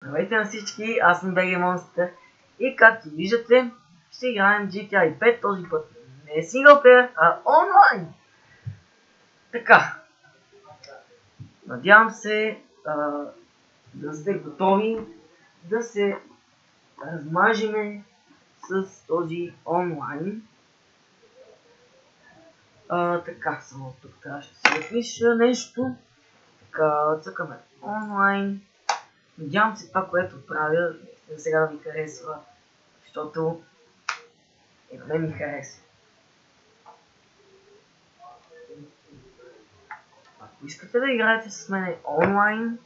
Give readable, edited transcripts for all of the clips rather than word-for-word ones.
Здравейте на всички, аз съм BG Monster и както виждате ще играем GTA 5 този път. Не е синглплеер, а онлайн! Така, надявам се да сте готови да се размажеме с този онлайн. Така, само тук трябваше да си запиша нещо. Така, цъкаме онлайн. Надявам се това, което правя, сега да ви харесва, защото и на мен ми харесва. Ако искате да играете с мен онлайн,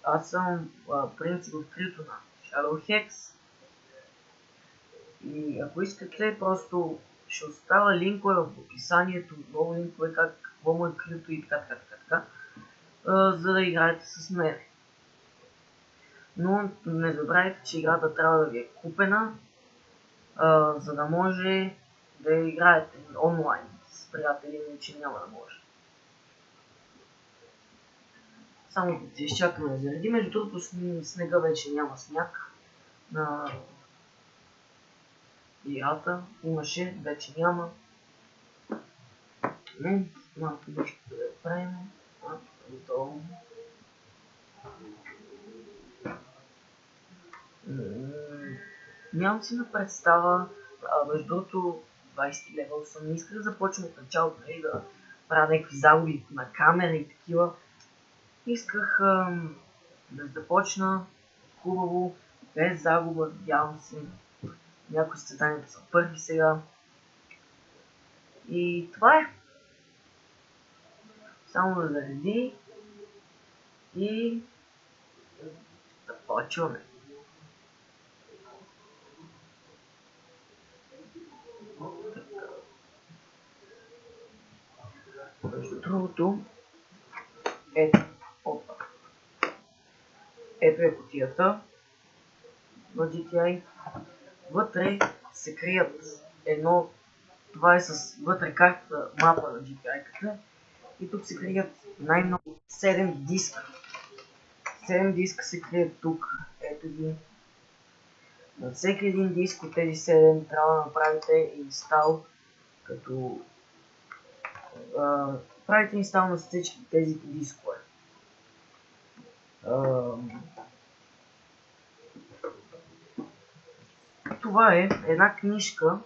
аз съм принцип открито на Shadowhex. И ако искате, просто ще оставя линкове в описанието, много линкове, какво му е открито и така, за да играете с мен. Но не забравяйте, че играта трябва да ви е купена, за да може да играете онлайн с приятели, иначе няма да може. Само да се изчакаме да заради. Между другото снега вече няма сняг на играта. Имаше, вече няма. Но малко нещо да правим. Готово. Нямам си на представа. Между другото 20 левел съм. Не исках да започвам от началото, да правя някакви загуби на камера и такива. Исках да започна хубаво, без загуба, надявам се. Някои състезанията са първи сега. И това е. Само да зареди и започваме. Между другото, ето е кутията на GTA. Вътре се крият това е с вътре картата, мапа на GTA-ката. И тук се крият най-много 7 диска. 7 диска се крият тук. Ето ги. На всеки един диск от тези 7 трябва да направите инстал, като правите инстал на всички тези дискове. Това е една книжка,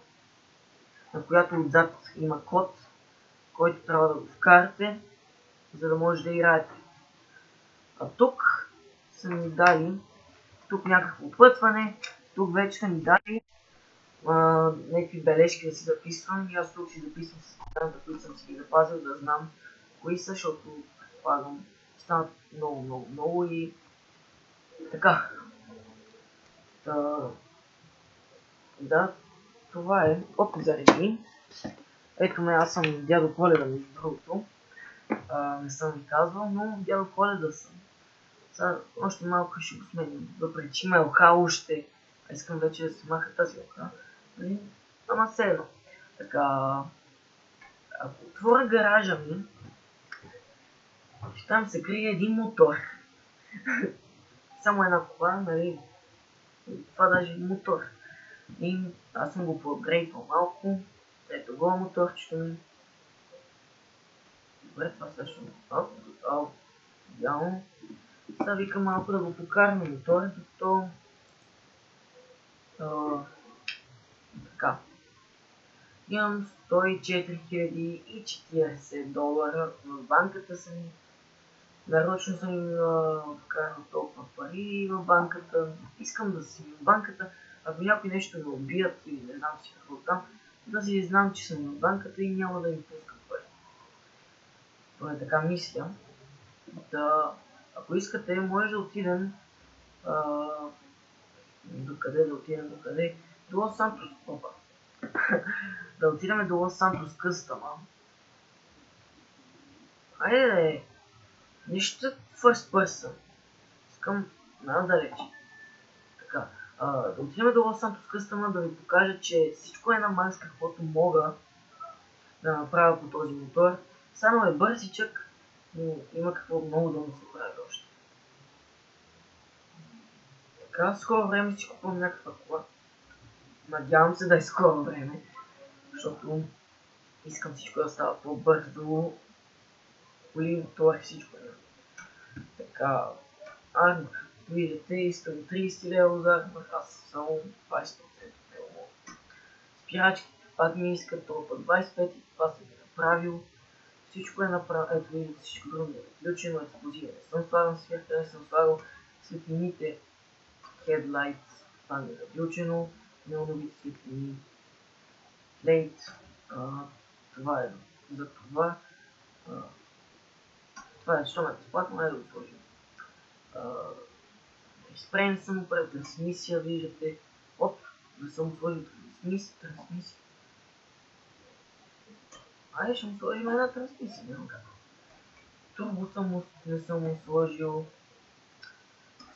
на която отзад има код, който трябва да го вкарате, за да може да играете. А тук са ни дали, тук някакво опътване, тук вече са ни дали някакви бележки да си записвам и аз тук си записвам с състезанията, които съм си ги запазил, да знам кои са, защото предполагам станат много и така. Да, това е. Опит зареди. Ето ме, аз съм дядо Коледа, между другото. Не съм ви казвал, но дядо Коледа съм. Сега още малко ще го сменим, въпреки че има елха още. Искам вече да се маха тази елха. Ама все едно. Така, ако отворя гаража ми, там се крие един мотор. Само една кола, нали? Това даже е мотор. И аз съм го поапгрейдвал малко. Ето го моторчето ми. Добре, това също идеално. Сега викам малко да го покарам мотора, докато така. Имам 104 040 долара в банката са ми. Нарочно съм им вкарал толкова пари в банката. Искам да си в банката. Ако някой нещо ме убият или не знам си какво там, да си знам, че съм в банката и няма да им пускам пари. Това е така мисля. Ако искате, може да отидем докъде? До Лос Сантос. Да отидем до Лос Сантос къстама. Айде, нищо first person. Искам надалече. Така, да отидем до Лос Сантос къстама, да ви покажа, че всичко е на макс, каквото мога да направя по този мотор. Само е бързичък, но има какво много да му се прави още. Така, скоро време си купувам някаква кола. Надявам се да е скоро време, защото искам всичко да става по-бързо. Коли, мотор, всичко. Така, армор. Виждате, искам 30 лева за армор, аз само 20% лева. Спирачки пак ми искат толкова 25 и това съм ги направил. Всичко е направено, ето виждате, всичко друго е включено, експлозива. Не съм слагал света, не съм слагал светлините, headlights, това не е включено, неоновите светлини, плейт, това е за това. Това е, защо ме безплатно, да го сложим. Спрен съм пред трансмисия, виждате, да съм сложил трансмисия. Айде ще му сложим една трансмисия, няма как. Турбо не съм му сложил,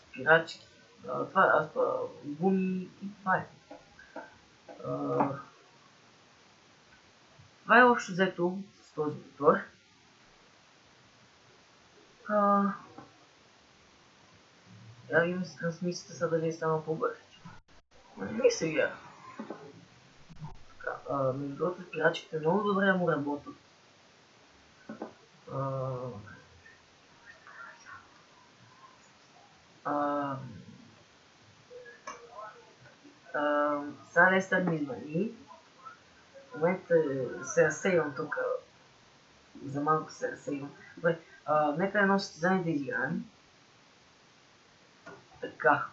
спирачки, гуми и това е. Това е общо взето с този мотор. Я видим с трансмисията, са дали е станал по-бързо. Не ми се вяра. Между другото, спирачките много добре му работят. Сега Лестър ми звъни. В момента се разсейвам тук. За малко се разсейвам. Добре, нека едно състезание да изиграем. Така.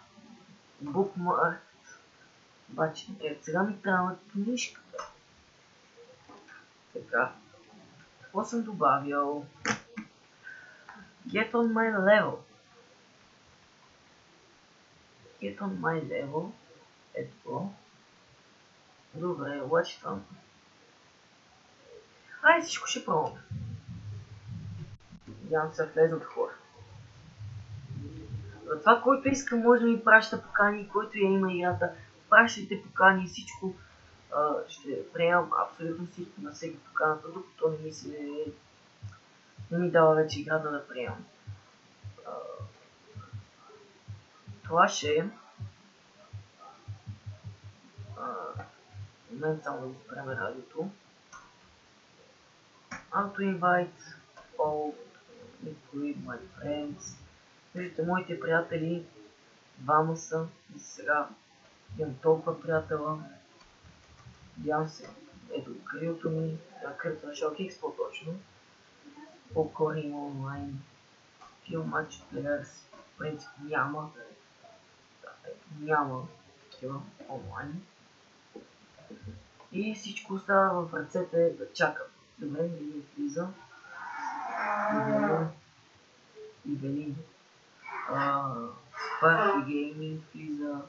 Bookmark. Обаче, сега ми трябва книжката. Така. Какво съм добавил? Get on my level. Get on my level. Ето го. Добре, обаче там. Айде всичко ще пробваме. Надявам се да влезнат хора. За това, който иска, може да ми праща покани, който я има играта. Пращайте покани, всичко. Ще приемам абсолютно всичко на всеки поканата, докато не ми дава вече играта да приемам. Това ще е. В момент само да спрем радиото. Auto-invite, all, include my friends. Виждате, моите приятели, двама са, и сега имам толкова приятела. Надявам се, ето крилото ми, крилото на Showcase по-точно. По-кори има онлайн. Kill Match Players, в принцип няма. Няма такива онлайн. И всичко остава в ръцете да чакам. Добре, ми влиза. Ивелин. Party Gaming влиза.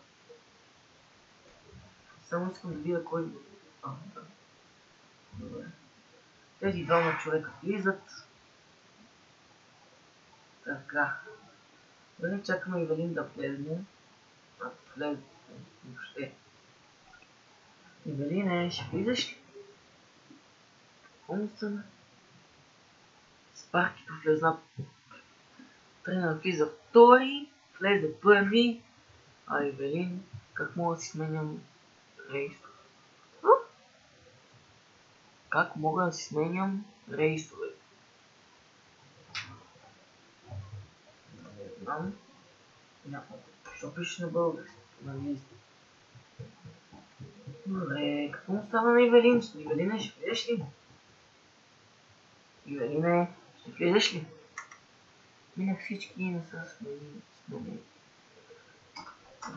Само искам да видя кой... Да. Добре. Тези двама човека влизат. Така. Добре, чакаме Ивелин да влезне. Влезе въобще. Ивелине, ще влизаш ли? Хумстън. Спаркито влезна. Тренер влиза втори. Влезе първи. А Ивелин, как мога да си сменям рейсове? Как мога да си сменям рейсове? Не знам. Що пише на български? На английски. Добре, какво му става на Ивелин? Ивелине, ще влезеш ли? Ивелине, ще влезеш ли? Минах всички и не са смени.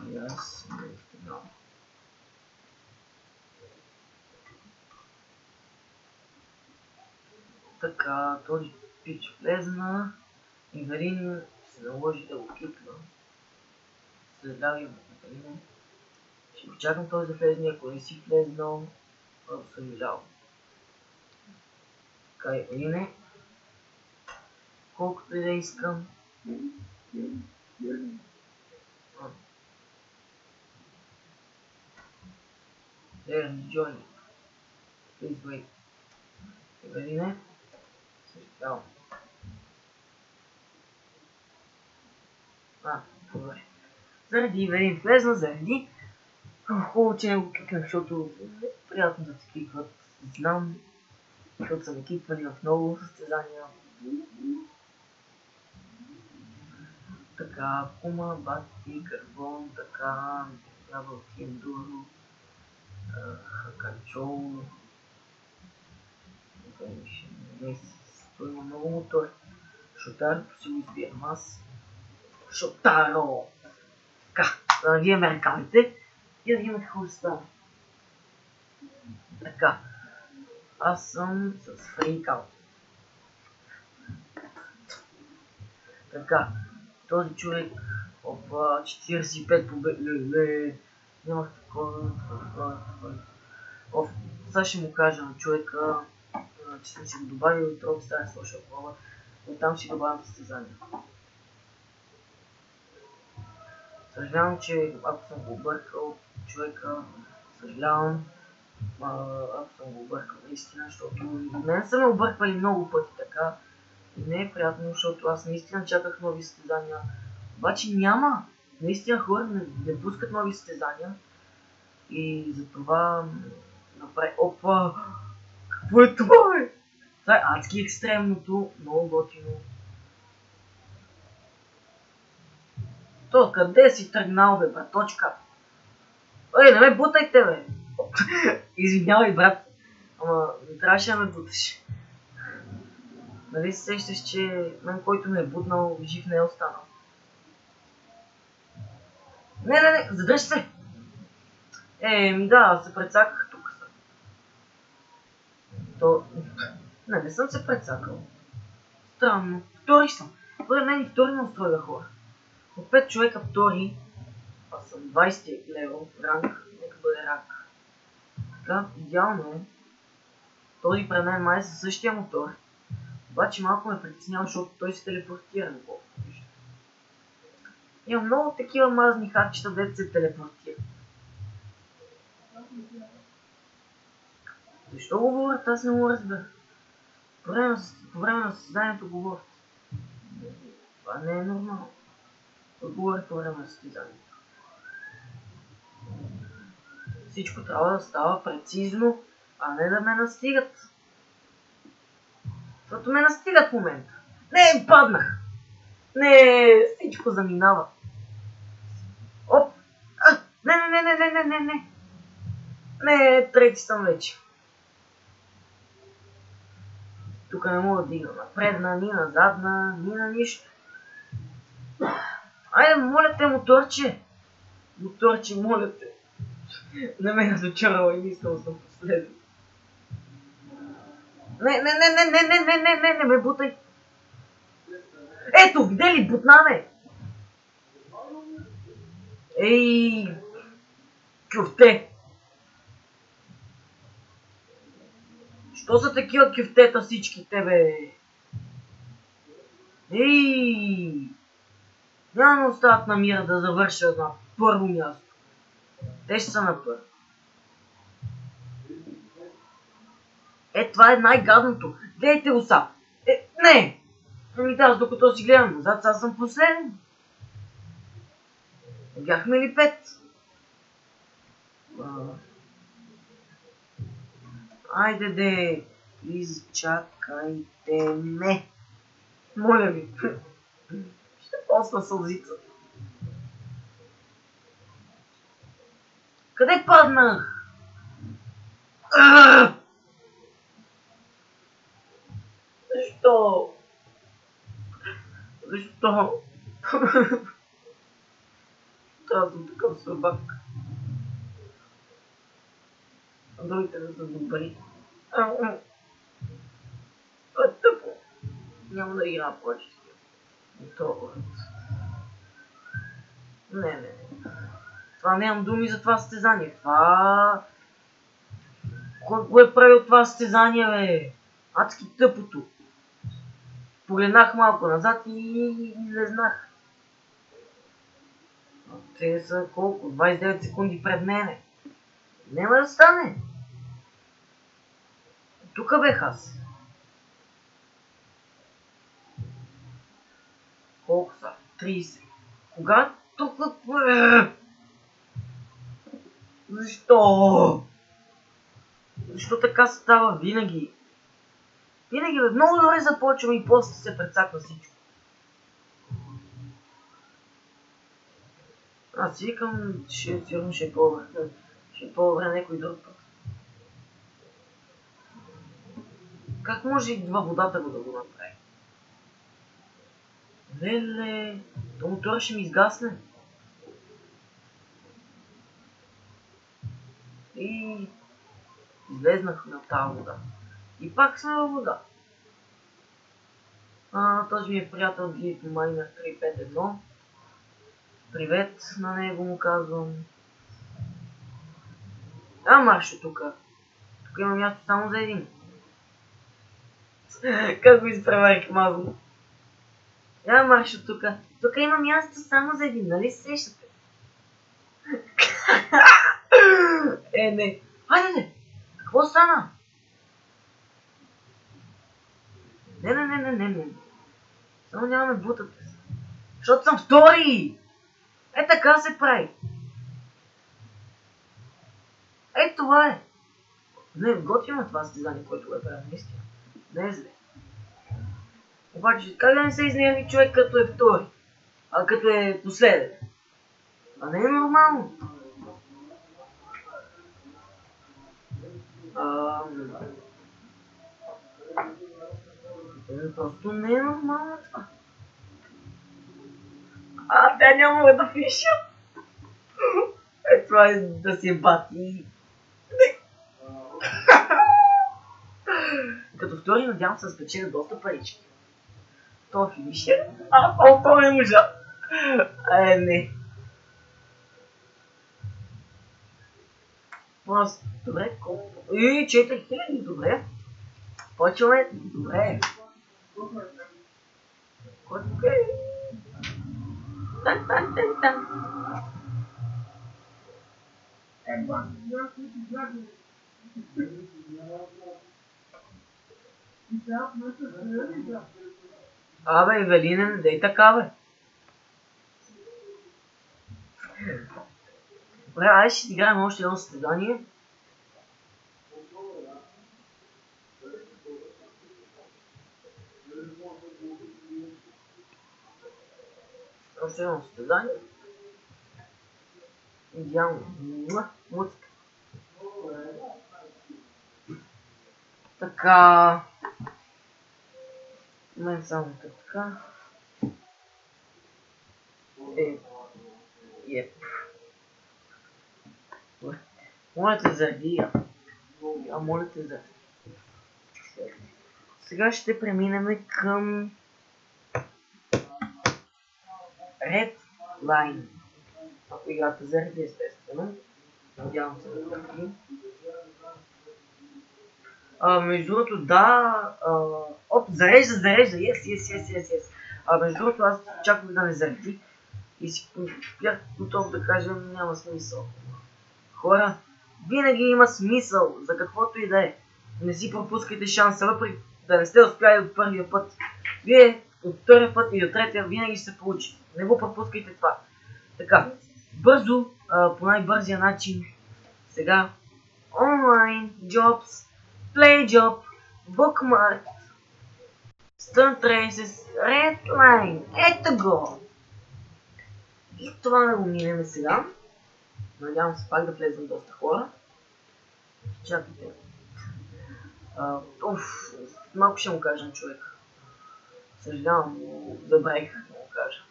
И аз не стигнам. Така, този пич влезна. Ивелин се наложи да го кикна. Съжалявам, Ивелине. Ще го чакам този да влезне, ако не си влезнал, много съжалявам. Така, Ивелине. Колкото и да искам. There, join. Please wait. Ивелине. Съжалявам. Добре. Заради Ивелин влезна, заради хубаво, че не го кликнах, защото е приятно да ти кликват. Знам, защото са ме кликвали в много състезания. Така, Кума, Бати, Карбон, така, Ябълки, Ендуро, Хакачол, той има много мотори. Шотарото си го избирам аз. Шотаро! Така, да навием ръкавите и да видим какво ще стане. Така, аз съм с фрейкаут. Така, този човек в 45 победи. Нямах такова. Сега ще му кажа на човека, че съм си го добавил и това стане слушал проба. Оттам ще добавям състезание. Съжалявам, че ако съм го объркал човека, съжалявам, ако съм го объркал наистина, защото мен са ме обърквали много пъти така и не е приятно, защото аз наистина чаках нови състезания, обаче няма, наистина хора не пускат нови състезания и затова направи, опа, какво е това бе? Това е адски екстремното, много готино. То къде си тръгнал бе, браточка? Ей, не ме бутайте бе! Извинявай, брат, ама не трябваше да ме буташ. Нали се сещаш, че мен, който ме е бутнал, жив не е останал? Не, задръж се! Да, аз се прецаках тук. Не съм се прецакал. Странно. Втори съм. Според мен и втори ме устроиха хора. От 5 човека втори, аз съм 20 лево ранг, нека бъде ранг. Така, идеално е. Този пред мен май е със същия мотор. Обаче малко ме притеснява, защото той се телепортира на колко вижда. Има много такива мазни хакчета, дето се телепортира. Защо го говорят? Аз не го разбера. По време на състезанието говорят. Това не е нормално. Той говори по време на състезанието. Всичко трябва да става прецизно, а не да ме настигат. Защото ме настигат в момента. Не, паднах! Не, всичко заминава. Оп! Не. Не, трети съм вече. Тук не мога да дигна напредна, ни назадна, ни на нищо. Айде, моля те, моторче! Моторче, моля те! Не ме разочарова и не искам да съм последен. Не ме бутай! Ето, где ли бутна ме? Ей, кюфте! Що са такива кюфтета всичките, бе? Ей! Няма да остават на мира да завърша на първо място. Те ще са на първо. Това е най-гадното. Гледайте го са. Не! Аз докато си гледам назад, аз съм последен. Бяхме ли 5? Айде де, изчакайте ме. Моля ви. Ще посна сълзица. Къде паднах? Защо? Трябва да съм такъв слабак. Другите да са добри. Това е тъпо. Няма да игра повече такива. Не. Това нямам думи за това състезание. Кой го е правил това състезание, бе? Адски тъпото. Погледнах малко назад и не знах. Те са колко? 29 секунди пред мене. Няма да стане. Тук бех аз. Колко са? 30. Кога Защо? Защо така става винаги? Винаги много добре започвам и после се прецаква всичко. Аз си викам, сигурно ще е по-добре. Ще е по-добре някой друг път. Как може и във водата да го направи? Леле, то мотора ще ми изгасне. И излезнах на тази вода. И пак сме във вода. Този ми е приятел DeepMiner 351. Привет на него му казвам. Маршо тука. Тук има място само за един. Как го изпреварих мазно. Маршо тука. Тук има място само за един, нали се сещате? Не. Хайде! Какво стана? Не. Само нямаме бутата си. Защото съм втори! Така се прави. Това е. Не, готвим това състезание, което го е правил, наистина. Не е зле. Обаче, как да не се изнерви човек като е втори? Като е последен? Не е нормално. Просто не е нормално това. Тя няма да пиша. Това е да си бати. Като втори, надявам се да спечеля доста парички. Това финишер? Това не можа. Не. Просто, добре, колко? 4000, добре. Почваме, добре. Окей. Тан. Евелина, не дей така, бе. Добре, айде ще играем още едно състезание. Още едно състезание. Идеално. Музика. Така. Мен само така. Еп. Моля те заради. Моля те заради. Сега ще преминем към Red Line. Ако играта заради, естествено. Надявам се да заради. Между другото, да. Зарежда. Yes. Между другото, аз чаках да не заради. И си бях готов да кажа, няма смисъл. Хора, винаги има смисъл, за каквото и да е. Не си пропускайте шанса, въпреки да не сте успяли от първия път. Вие от втория път и от третия винаги ще се получи. Не го пропускайте това. Така, бързо, по най-бързия начин. Сега, онлайн, jobs, play job, bookmark, stunt races, red line. Ето го! И това да го минем сега. Надявам се пак да влезнем доста хора. Чакайте. Малко ще му кажа на човек. Съжалявам, но забравих да му кажа.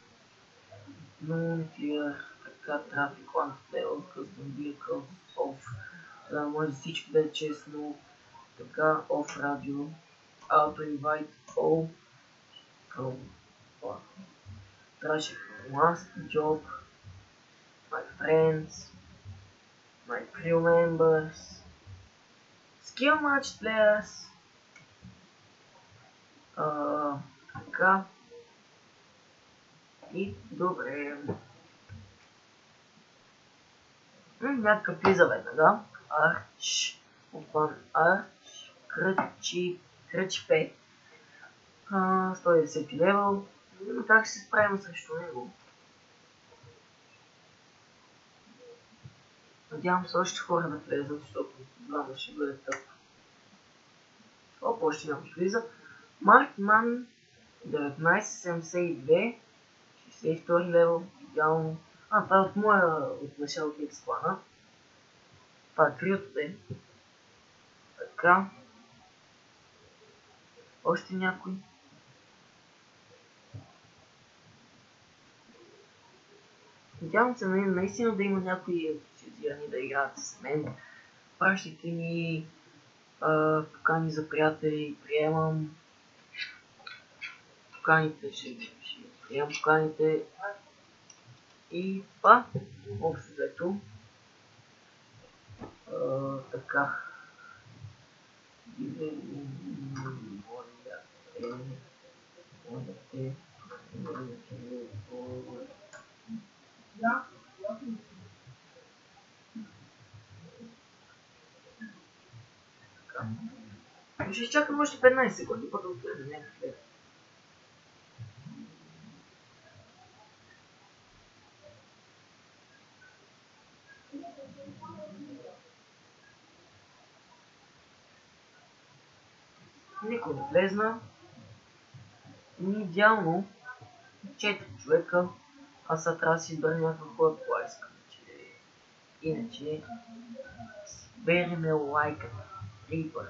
Non-clear, така, traffic, one fail, custom vehicle, off. Може всичко да е честно. Така, off radio, auto invite, all, from, traffic, last job, my friends, my crew members, skill match players, така, и добре. Някакъв влиза веднага. Арч, кръч 5. 110 левел. Как ще се справим срещу него? Надявам се още хора да влезат, защото знам да ще бъде тъп. Оп, още няма влиза. Маркман 1972, 62 левел, идеално. Това е от моя от началото X клана. Това е триото ден. Така. Още някой. Надявам се наистина да има някои ентусиазирани да играят с мен. Пращайте ми покани за приятели, приемам. Поканите ще приемам поканите. И това, общо взето. Така. Ще изчакам още 15 секунди, пък да отгледам някакъв. Никой не влезна. Идеално 4 човека. Аз сега трябва да си избера някаква хора, това искам. Иначе береме лайката. Рипър.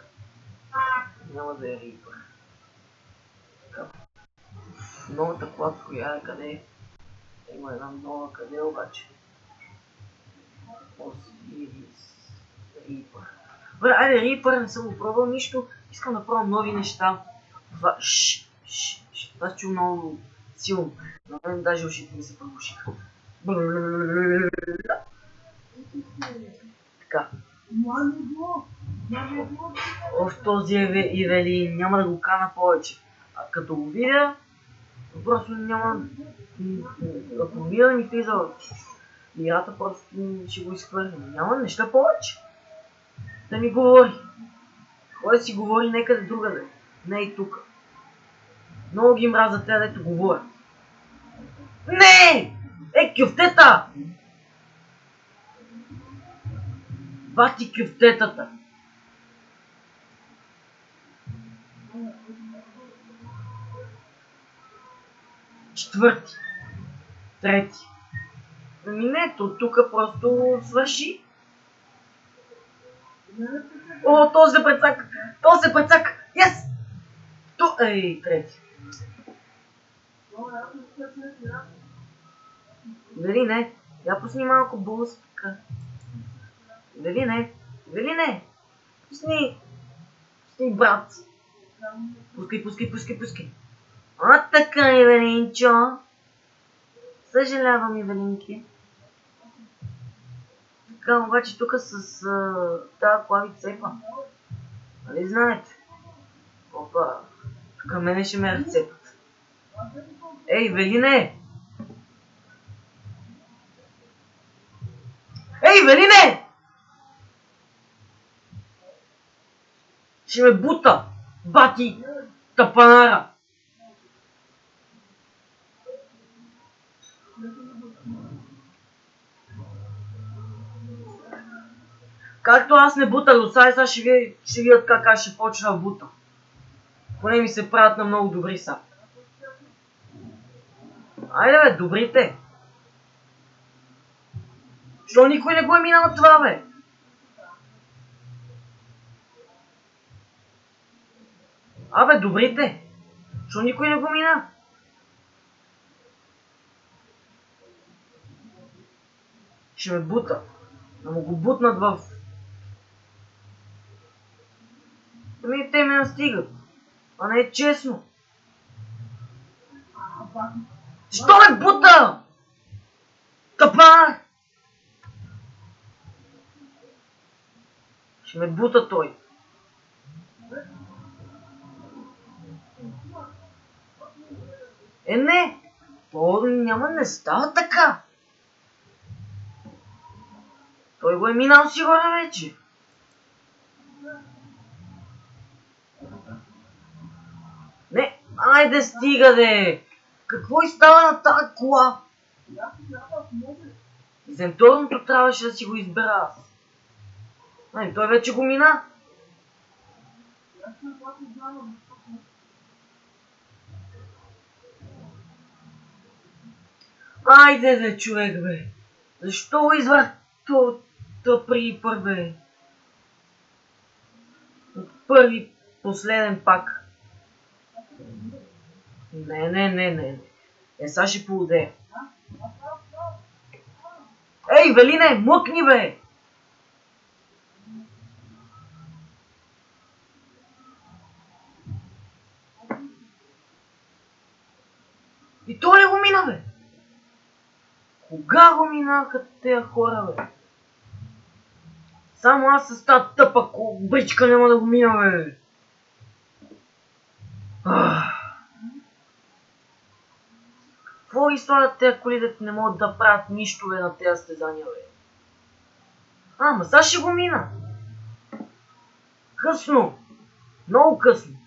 Няма да е Рипър. Новата кола, коя е къде? Има една нова къде обаче. Осирис. Рипър. Добре, айде Рипър, не съм го пробвал нищо. Искам да пробвам нови неща. Това се чу много силно. На мен даже ушите ми се пробушиха. Така. В този Ивелин няма да го кана повече. А като го видя, просто няма... Ако видя ми влиза в играта, просто ще го изхвърлим. Няма неща повече. Да ми говори. Кой да си говори некъде другаде. Не и тук. Много ги мразят те, дето говорят. Не! Кюфтета! Бати кюфтетата! Четвърти. Трети. Ами не, тук просто свърши. О, този се прецака! Този се прецака! Yes! Ей, трети. Дали не? Я пусни малко булстка. Дали не? Дали не? Пусни! Пусни, брат! Пускай! Така, Ивелинчо! Съжалявам, Ивелинки. Така, обаче тук с тази клави цепа. Нали знаете? Опа! Тук мене ще ме разцепат. Ей, Велине! Ей, Велине! Ще ме бута! Бати! Тапанара! Както аз не бутах до сега, ще видят как аз ще почна да бута. Поне ми се правят на много добри са. Айде бе, добрите! Що никой не го е минал това, бе? Абе, добрите! Що никой не го мина? Ще ме бута. Да му го бутнат в... Ами те ме настигат. А не е честно. Що ме бута? Тъпа! Ще ме бута той. Не! То не става така. Той го е минал сигурно вече. Не, айде стига де! Какво и става на тази кола? Центорното трябваше да си го избера аз. Ай, той вече го мина. Айде де, човек, бе. Защо го извах то при първе? От първи последен пак. Не. Сега ще поудея. Ей, Велине, мъкни, бе! И то ли го мина, бе? Кога го минаха тези хора, бе? Само аз с тази тъпа бричка няма да го мина, бе. Какво изслагат тези коли, да не могат да правят нищо, бе, на тези състезания, бе? Ама сега ще го мина. Късно. Много късно.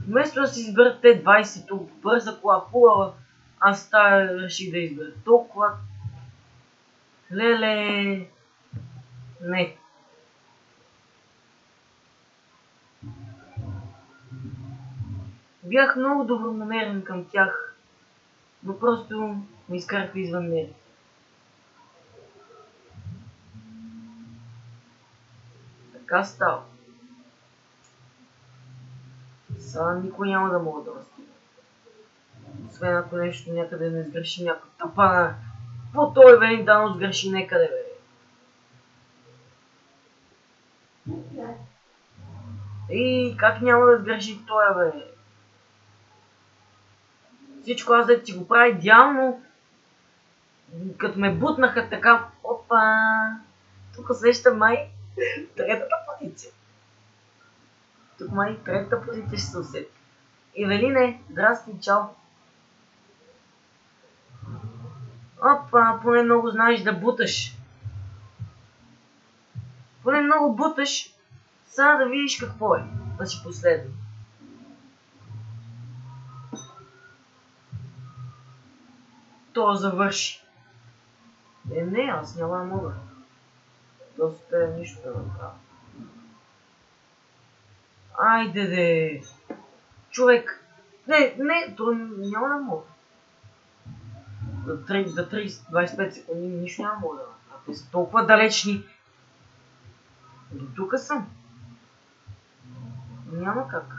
Вместо да си изберат те 20 толкова бърза кола, хубава, аз тая реших да избера толкова. Леле. Не. Бях много добронамерен към тях, но просто ме изкараха извън нея. Така става. Сега никой няма да мога да разтига. Освен ако нещо някъде не сгреши някой тъпана. По той Велин дано сгреши некъде, бе. И как няма да сгреши той, бе? Всичко аз да си го прави идеално. Като ме бутнаха така, опа. Тук срещам май третата позиция. Тук май третата позиция ще се усети. Евелине, здрасти, чао. Опа, поне много знаеш да буташ. Поне много буташ. Сега да видиш какво е. Да си последвам. То завърши. Не, аз няма да мога. Доста е нищо да направя. Айде де. Човек. Не, то няма да мога. За 30-25 секунди нищо няма мога да направя. Те са толкова далечни. До тук съм. Няма как.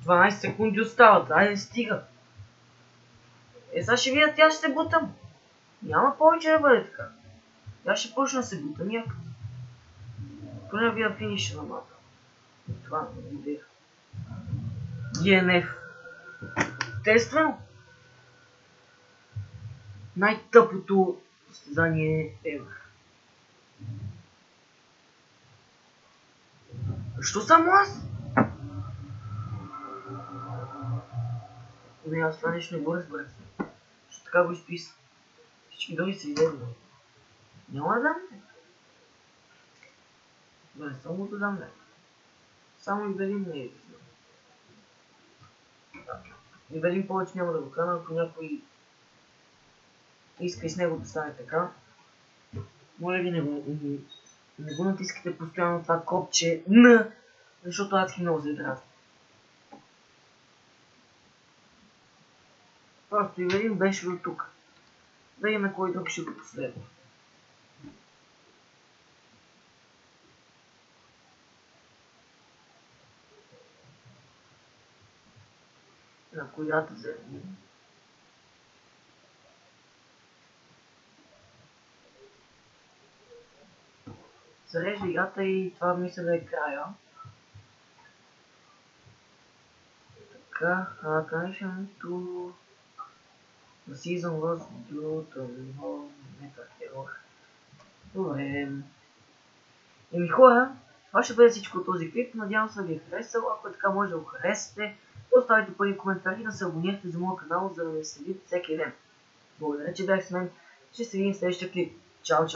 12 секунди остават. Айде стига. Сега ще видя, тя ще се бутам. Няма повече да бъде така. Тя ще почна да се бутам някак. Поне да видя финиша на мапа. Това не видях. ГНФ. Естествено. Най-тъпото състезание ever. Защо само аз? Не, аз това нещо не го разбрах. Защо така го изписа? Всички други са излезли. Няма да дам ли? Не, само да дам ли? Само Ивелин не е излезли. Ивелин повече няма да го кана, ако някой иска и с него да стане така. Моля ви, не го натискате постоянно това копче Н, защото адски много се дразни. Просто Ивелин беше до тук. Да видим кой друг ще го последва. На която вземе. Зарежда играта и това мисля да е края. Така, connection to the season was due to Meta Hero. Добре. Еми хора, това ще бъде всичко от този клип. Надявам се да ви е харесал. Ако е така, може да го харесате. Оставите първи коментар и да се абонирате за моя канал, за да ме следите всеки ден. Благодаря, че бях с мен. Ще се видим в следващия клип. Чао, чао!